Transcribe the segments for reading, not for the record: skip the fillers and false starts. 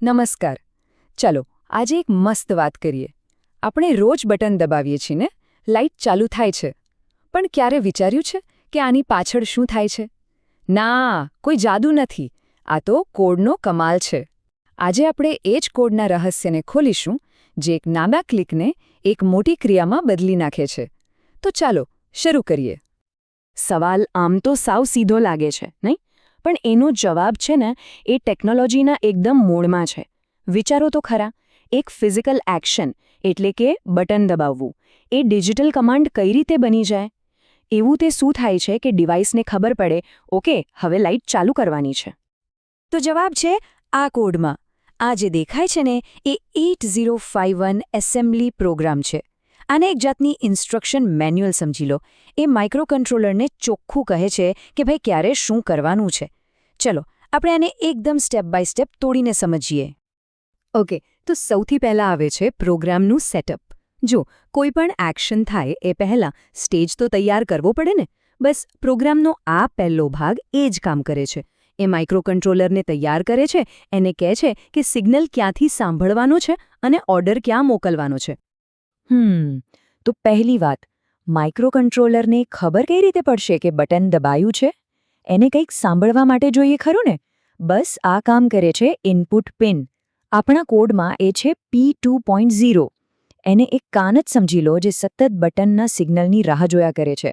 નમસ્કાર. ચાલો આજે એક મસ્ત વાત કરીએ. આપણે રોજ બટન દબાવીએ છીએ ને, લાઇટ ચાલુ થાય છે. પણ ક્યારે વિચાર્યું છે કે આની પાછળ શું થાય છે? ના, કોઈ જાદુ નથી. આ તો કોડનો કમાલ છે. આજે આપણે એ જ કોડના રહસ્યને ખોલીશું, જે એક નાના ક્લિકને એક મોટી ક્રિયામાં બદલી નાખે છે. તો ચાલો શરૂ કરીએ. સવાલ આમ તો સાવ સીધો લાગે છે, નહીં? પણ એનો જવાબ છે ને, એ ટેકનોલોજીના એકદમ મૂળમાં છે. વિચારો તો ખરા, એક ફિઝિકલ એક્શન એટલે કે બટન દબાવવું, એ ડિજિટલ કમાન્ડ કઈ રીતે બની જાય? એવું તે શું થાય છે કે ડિવાઇસને ખબર પડે, ઓકે, હવે લાઇટ ચાલુ કરવાની છે? તો જવાબ છે આ કોડમાં. આ જે દેખાય છે ને, એ 8051 એસેમ્બલી પ્રોગ્રામ છે. આને એક જાતની ઇન્સ્ટ્રક્શન મેન્યુઅલ સમજી લો. એ માઇક્રોકન્ટ્રોલરને ચોખ્ખું કહે છે કે ભાઈ ક્યારે શું કરવાનું છે. ચલો આપણે આને એકદમ સ્ટેપ બાય સ્ટેપ તોડીને સમજીએ. ઓકે, તો સૌથી પહેલાં આવે છે પ્રોગ્રામનું સેટઅપ. જો કોઈ પણ એક્શન થાય એ પહેલાં સ્ટેજ તો તૈયાર કરવો પડે ને. બસ પ્રોગ્રામનો આ પહેલો ભાગ એ જ કામ કરે છે. એ માઇક્રોકન્ટ્રોલરને તૈયાર કરે છે, એને કહે છે કે સિગ્નલ ક્યાંથી સાંભળવાનો છે અને ઓર્ડર ક્યાં મોકલવાનો છે. તો પહેલી વાત, માઇક્રોકન્ટ્રોલરને ખબર કઈ રીતે પડશે કે બટન દબાયું છે? એને કંઈક સાંભળવા માટે જોઈએ ખરું ને? બસ આ કામ કરે છે ઇનપુટ પિન. આપણા કોડમાં એ છે P2.0. એને એક કાન જ સમજી લો જે સતત બટનના સિગ્નલની રાહ જોયા કરે છે.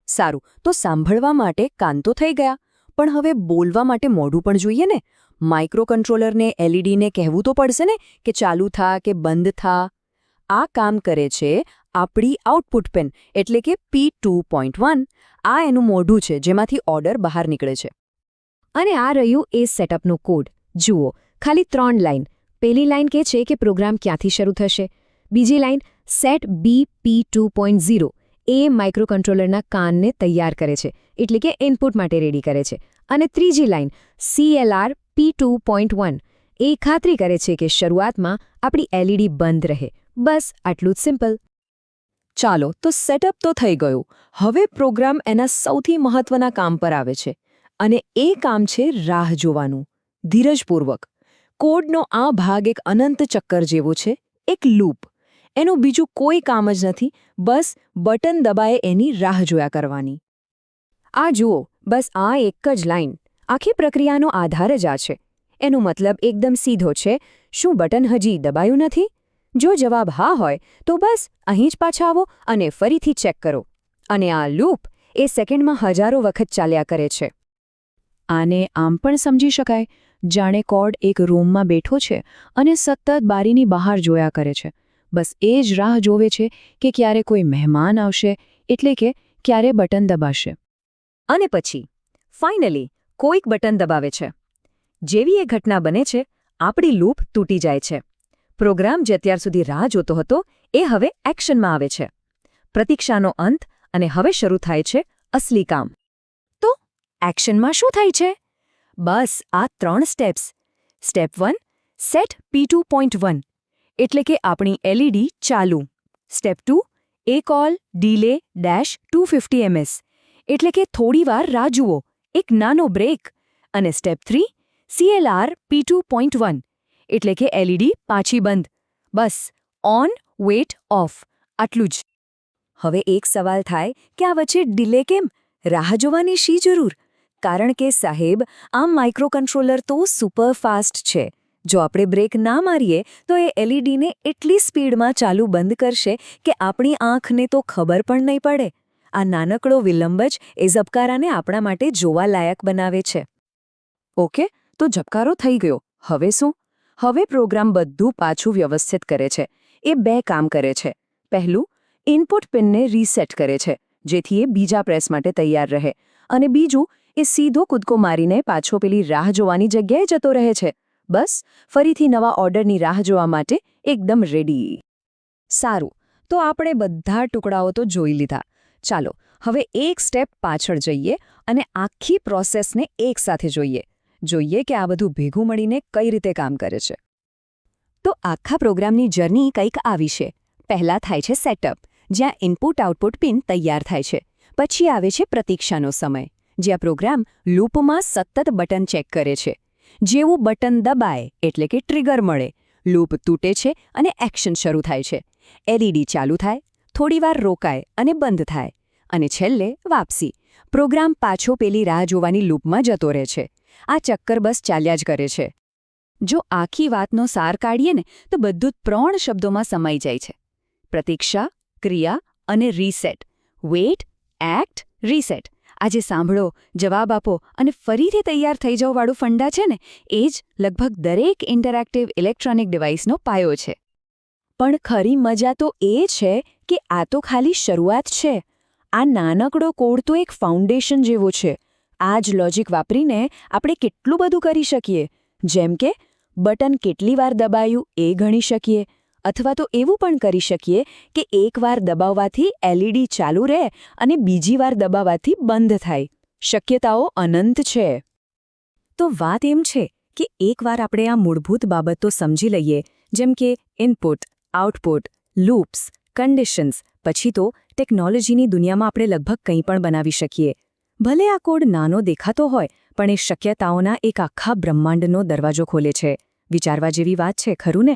સારું, તો સાંભળવા માટે કાન તો થઈ ગયા, પણ હવે બોલવા માટે મોઢું પણ જોઈએ ને. માઇક્રોકન્ટ્રોલરને એલઈડીને કહેવું તો પડશે ને કે ચાલુ થા કે બંધ થા. આ કામ કરે છે આપણી આઉટપુટ પિન એટલે કે P2.1. આ એનું મોઢું છે જેમાંથી ઓર્ડર બહાર નીકળે છે. અને આ રહ્યું એ સેટઅપનું કોડ. જુઓ, ખાલી 3 લાઇન. પહેલી લાઇન કહે છે કે પ્રોગ્રામ ક્યાંથી શરૂ થશે. બીજી લાઇન સેટ બી P2.0. એ માઇક્રોકન્ટ્રોલરના કાનને તૈયાર કરે છે, એટલે કે ઇનપુટ માટે રેડી કરે છે. અને ત્રીજી લાઇન CLR P2.1. એ ખાતરી કરે છે કે શરૂઆતમાં આપણી એલઈડી બંધ રહે. બસ આટલું જ સિમ્પલ. ચાલો, તો સેટઅપ તો થઈ ગયું. હવે પ્રોગ્રામ એના સૌથી મહત્વના કામ પર આવે છે. અને એ કામ છે રાહ જોવાનું, ધીરજપૂર્વક. કોડનો આ ભાગ એક અનંત ચક્કર જેવો છે, એક લૂપ. એનું બીજું કોઈ કામ જ નથી, બસ બટન દબાએ એની રાહ જોયા કરવાની. આ જુઓ, બસ આ એક જ લાઇન. આખી પ્રક્રિયાનો આધાર જ આ છે. એનો મતલબ એકદમ સીધો છે. શું બટન હજી દબાયું નથી? જો જવાબ હા હોય તો બસ અહીં જ પાછા આવો અને ફરીથી ચેક કરો. અને આ લૂપ એ સેકન્ડમાં હજારો વખત ચાલ્યા કરે છે. આને આમ પણ સમજી શકાય, જાણે કોડ એક રૂમમાં બેઠો છે અને સતત બારીની બહાર જોયા કરે છે. બસ એ જ રાહ જોવે છે કે ક્યારે કોઈ મહેમાન આવશે, એટલે કે ક્યારે બટન દબાશે. અને પછી ફાઇનલી કોઈક બટન દબાવે છે. જેવી એ ઘટના બને છે, આપણી લૂપ તૂટી જાય છે. પ્રોગ્રામ જે અત્યાર સુધી રાહ જોતો હતો એ હવે એક્શનમાં આવે છે. પ્રતીક્ષાનો અંત, અને હવે શરૂ થાય છે અસલી કામ. તો એક્શનમાં શું થાય છે? બસ આ 3 સ્ટેપ્સ. સ્ટેપ 1, સેટ P2.1, એટલે કે આપણી એલઈડી ચાલુ. સ્ટેપ 2, ACALL DELAY -250 ms, એટલે કે થોડીવાર રાહ જુઓ, એક નાનો બ્રેક. અને સ્ટેપ 3, CLR P2.1, એટલે કે એલઈડી પાછી બંધ. બસ ઓન, વેટ, ઓફ, આટલું જ. હવે એક સવાલ થાય કે આ વચ્ચે ડિલે કેમ? રાહ જોવાની શી જરૂર? કારણ કે સાહેબ, આ માઇક્રોકન્ટ્રોલર તો સુપરફાસ્ટ છે. જો આપણે બ્રેક ના મારીએ તો એ એલઈડીને એટલી સ્પીડમાં ચાલુ બંધ કરશે કે આપણી આંખને તો ખબર પણ નહીં પડે. આ નાનકડો વિલંબ જ એ ઝબકારાને આપણા માટે જોવાલાયક બનાવે છે. ઓકે, તો ઝબકારો થઈ ગયો. હવે શું? હવે પ્રોગ્રામ બધું પાછું વ્યવસ્થિત કરે છે. એ 2 કામ કરે છે. પહેલું, ઇનપુટ પિનને રીસેટ કરે છે, જેથી એ બીજા પ્રેસ માટે તૈયાર રહે. અને બીજું, એ સીધો કૂદકો મારીને પાછો પેલી રાહ જોવાની જગ્યાએ જતો રહે છે. બસ ફરીથી નવા ઓર્ડરની રાહ જોવા માટે એકદમ રેડી. સારું, તો આપણે બધા ટુકડાઓ તો જોઈ લીધા. ચાલો હવે એક સ્ટેપ પાછળ જઈએ અને આખી પ્રોસેસને એકસાથે જોઈએ કે આ બધું ભેગું મળીને કઈ રીતે કામ કરે છે. તો આખા પ્રોગ્રામની જર્ની કંઈક આવી છે. પહેલાં થાય છે સેટઅપ, જ્યાં ઇનપુટ આઉટપુટ પિન તૈયાર થાય છે. પછી આવે છે પ્રતીક્ષાનો સમય, જ્યાં પ્રોગ્રામ લૂપમાં સતત બટન ચેક કરે છે. જેવું બટન દબાય એટલે કે ટ્રિગર મળે, લૂપ તૂટે છે અને એક્શન શરૂ થાય છે. એલઈડી ચાલુ થાય, થોડીવાર રોકાય અને બંધ થાય, અને છેલ્લે વાપસી. પ્રોગ્રામ પાછો પેલી રાહ જોવાની લૂપમાં જતો રહે છે. આ ચક્કર બસ ચાલ્યા જ કરે છે. જો આખી વાતનો સાર કાઢીએ ને તો બધું 3 શબ્દોમાં સમાઈ જાય છે: પ્રતીક્ષા, ક્રિયા અને રીસેટ. Weight, act, reset. આજે સાંભળો, જવાબ આપો અને ફરીથી તૈયાર થઈ જવાવાળું ફંડા છે ને, એ જ લગભગ દરેક ઇન્ટરેક્ટિવ ઇલેક્ટ્રોનિક ડિવાઇસનો પાયો છે. પણ ખરી મજા તો એ છે કે આ તો ખાલી શરૂઆત છે. આ નાનકડો કોડ તો એક ફાઉન્ડેશન જેવો છે. આ જ લોજિક વાપરીને આપણે કેટલું બધું કરી શકીએ, જેમ કે બટન કેટલી વાર દબાયું એ ગણી શકીએ, અથવા તો એવું પણ કરી શકીએ કે એકવાર દબાવવાથી એલઈડી ચાલુ રહે અને બીજી વાર દબાવવાથી બંધ થાય. શક્યતાઓ અનંત છે. તો વાત એમ છે કે એકવાર આપણે આ મૂળભૂત બાબતો સમજી લઈએ, જેમ કે ઇનપુટ, આઉટપુટ, લૂપ્સ, કન્ડિશન્સ, પછી તો ટેકનોલોજીની દુનિયામાં આપણે લગભગ કંઈ પણ બનાવી શકીએ. ભલે આ કોડ નાનો દેખાતો હોય, પણ એ શક્યતાઓના એક આખા બ્રહ્માંડનો દરવાજો ખોલે છે. વિચારવા જેવી વાત છે, ખરું ને?